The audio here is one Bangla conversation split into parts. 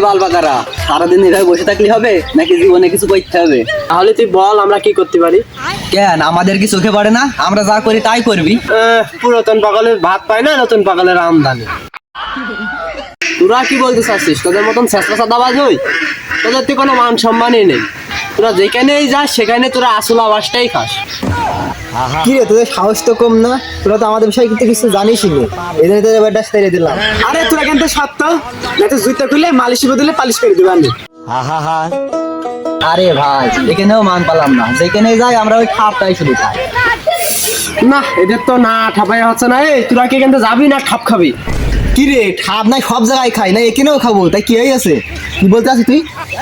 বাল বাকারা সারাদিন এভাবে বসে থাকলে হবে নাকি জীবনে কিছু করতে হবে? তাহলে তুই বল আমরা কি করতে পারি? কেন আমাদের কি চোখে পড়ে না? আমরা যা করি তাই করবি। পুরাতন পাগলের ভাত পায় না, নতুন পাগলের আমদানি। তোরা কি বলতে চাচ্ছিস? তোদের মতন চেষ্টা সাদাবাজ হই? তোদের তুই কোনো মান সম্মানই নেই। তোরা যেখানেই যাস সেখানে তোরা আসল আওয়াজটাই খাস। কি রে, তোদের সাহস তো কম না? তোরা তো আমাদের বিষয়ে কিন্তু কিছু জানিসই নি, এদের তোদের ব্যাটা ছেড়ে দিলাম। আরে তোরা কিন্তু সত্য না তো জুতা খুলে মালিশ বদলে পালিশ করে দিবান। আরে ভাই এখানেও মান পালাম না, যেখানে যাই আমরা ওই খাপটাই শুধু খাই। না এদের তো না ঠাপাই হচ্ছে না। এই তোরা কি কিন্তু যাবি না ঠাপ খাবি? কি রে, ঠাপ নাই সব জায়গায় খাই না, এখানেও খাবো, তাই কি হয়ে আছে? কি বলতে আছিস তুই?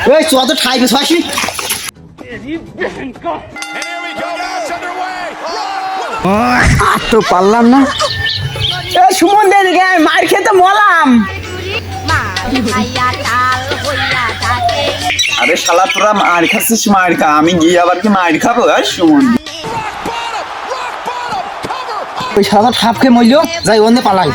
ওই চ তো ঠাই পেছ আসি। আর তো পারলাম না। সুমন দে মার খেতে মলাম। আরে শালা তোরা মার খাচ্ছিস, মার খা, আমি গিয়ে আবার কি মার খাবো? আর সুমন ওই সারা ঠাপ খেয়ে মরলো, যাই অন্য পালাই।